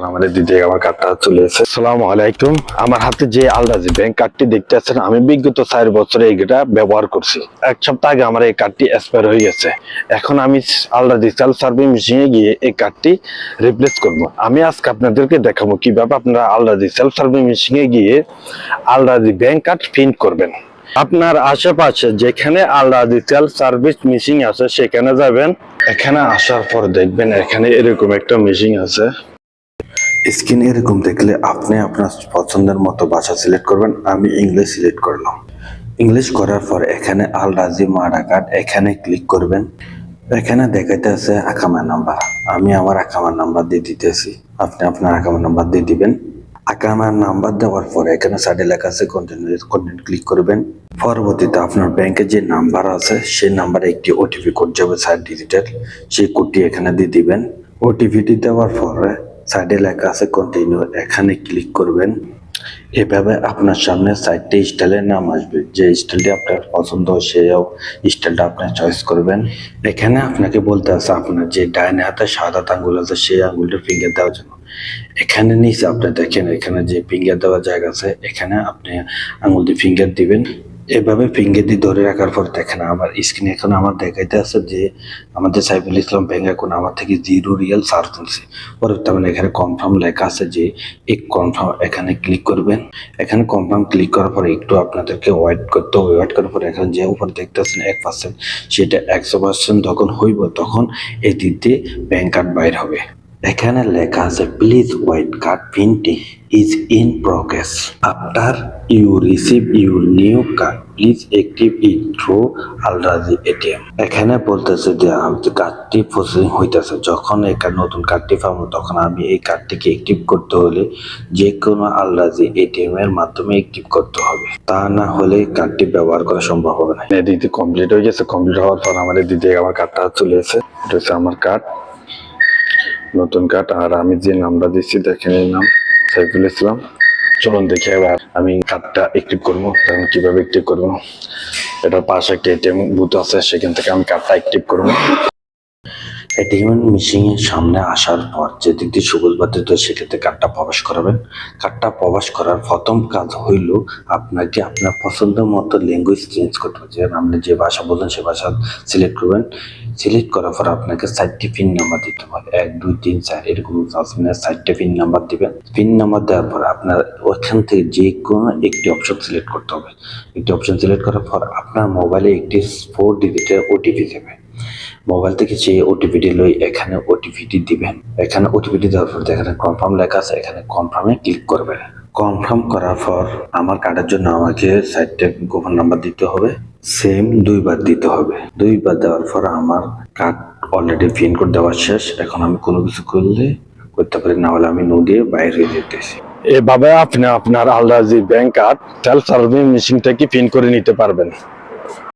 আমাদের দিদি আমার কার্ডটা চলে এসেছে। আসসালামু আলাইকুম। আমার হাতে যে আলরাজি ব্যাংক কার্ডটি দেখতে পাচ্ছেন, আমি বিগত 4 বছরে এটা ব্যবহার করছি। এক সপ্তাহ আগে আমার এই কার্ডটি এক্সপায়ার হয়ে গেছে। এখন আমি আলরাজি সেলফ সার্ভিস মেশিনে গিয়ে এই কার্ডটি রিপ্লেস করব। আমি আজকে আপনাদেরকে দেখাবো কিভাবে আপনারা আলরাজি সেলফ সার্ভিস মেশিনে গিয়ে আলরাজি ব্যাংক কার্ড প্রিন্ট করবেন। আপনার আশেপাশে যেখানে আলরাজি সেলফ সার্ভিস মেশিন আছে সেখানে যাবেন। এখানে আসার পর দেখবেন এখানে এরকম একটা মেশিন আছে। স্ক্রিনে এরকম দেখলে আপনি আপনার পছন্দের মতো ভাষা সিলেক্ট করবেন। আমি ইংলিশ সিলেক্ট করলাম। ইংলিশ করার পর এখানে আলরাজি মাডা কার্ড এখানে ক্লিক করবেন। এখানে দেখাইতে আছে আকামা নাম্বার। আমি আমার আকামার নাম্বার দিয়ে দিতেছি। আপনি আপনার আকামার নাম্বার দিয়ে দিবেন। আকামার নাম্বার দেওয়ার পরে এখানে সাইডে লেখা আছে কন্টিনিউ ক্লিক করবেন। পরবর্তীতে আপনার ব্যাংকে যে নাম্বার আছে সেই নাম্বারে একটি ওটিপি কোড যাবে 7 ডিজিটের। সেই কোডটি এখানে দিয়ে দিবেন। ওটিপিটি দেওয়ার পরে সাইডে লেখা আছে কন্টিনিউ, এখানে ক্লিক করবেন। এভাবে আপনার সামনে 4টি স্টাইলের নাম আসবে। যে স্টাইলটি আপনার পছন্দ সেই স্টাইলটা আপনি চয়েস করবেন। এখানে আপনাকে বলতে আছে আপনার যে ডাইনে হাতে সাদা আঙ্গুল আছে সেই আঙ্গুলটা ফিঙ্গার দেওয়ার জন্য। এখানে নিচে আপনি দেখেন এখানে যে ফিঙ্গার দেওয়ার জায়গা আছে, এখানে আপনি আঙ্গুল দিয়ে ফিঙ্গার দিবেন। এভাবে ফিঙ্গার দিয়ে ধরে রাখার পর দেখেন আমার স্ক্রিনে এখন আমার দেখাইতে আছে যে আমাদের সাইফুল ইসলাম ব্যাংক এখন আমার থেকে 0 রিয়াল চার্জ তুলছে। পরে তার মানে এখানে কনফার্ম লেখা আছে যে এই কনফার্ম এখানে ক্লিক করবেন। এখানে কনফার্ম ক্লিক করার পরে একটু আপনাদেরকে ওয়েট করতে হবে। ওয়েট করার পরে এখানে যে উপরে দেখতেছেন 1%, সেটা 100% যখন হইব তখন এই দিক দিয়ে ব্যাংক কার্ড বাইর হবে। এখানে লেখা আছে please wait, card printing is in progress. After you receive your new card please active it through Al Rajhi ATM. এখানে বলতেছে যে কার্ডটি প্রসেসিং হইতেছে। যখন এখানে নতুন কার্ডটি পাবো তখন আমি এই কার্ডটিকে অ্যাক্টিভ করতে হলে যে কোনো আলরাজি এটিএম এর মাধ্যমে অ্যাক্টিভ করতে হবে, তা না হলে কার্ডটি ব্যবহার করা সম্ভব হবে না। দিদি কমপ্লিট হয়ে গেছে। কমপ্লিট হওয়ার পর আমাদের দিদি আমার কার্ডটা চলে এসেছে। এটা হচ্ছে আমার কার্ড, নতুন কার্ড। আর আমি যে নামটা দিচ্ছি দেখেন, এই নাম সাইফুল ইসলাম। চলুন দেখি এবার আমি কার্ডটা অ্যাক্টিভ করবো। তখন কিভাবে অ্যাক্টিভ করবো, এটার পাশে একটা এটিএম বুথ আছে, সেখান থেকে আমি কার্ডটা অ্যাক্টিভ করবো। এটিএম মেশিনের সামনে আসার পর যে দিক দিয়ে সবুজ বাতি সেক্ষেত্রে কার্ডটা প্রবেশ করাবেন। কার্ডটা প্রবেশ করার প্রথম কাজ হইল আপনাকে আপনার পছন্দ মতো ল্যাঙ্গুয়েজ চেঞ্জ করতে হবে। যে আপনি যে ভাষা বলেন সে ভাষা সিলেক্ট করবেন। সিলেক্ট করার পর আপনাকে 4টি পিন নাম্বার দিতে হবে। 1 2 3 4 এরকম আপনি 4টি পিন নাম্বার দিবেন। পিন নাম্বার দেওয়ার পর আপনার ওখান থেকে যে কোনো একটি অপশন সিলেক্ট করতে হবে। একটি অপশন সিলেক্ট করার পর আপনার মোবাইলে একটি 4 ডিজিটের ওটিপি দেবে। মোবাইল থেকে যে ওটিপিটি লই এখানে ওটিপিটি দিবেন। এখানে ওটিপিটি দেওয়ার পর এখানে কনফার্ম লেখা আছে, এখানে কনফার্মে ক্লিক করবেন। কনফার্ম করার পর আমার কার্ডের জন্য আমাকে 4টা গোপন নাম্বার দিতে হবে। সেম 2বার দিতে হবে। 2বার দেওয়ার পর আমার কার্ড অলরেডি পিন কোড দেওয়া শেষ। এখন আমি কোনো কিছু করতে পারি, না হলে আমি নো দিয়ে বাইরে হয়ে যেতেছি। এভাবে আপনি আপনার Al-Rajhi bank card self service machine থেকে পিন করে নিতে পারবেন।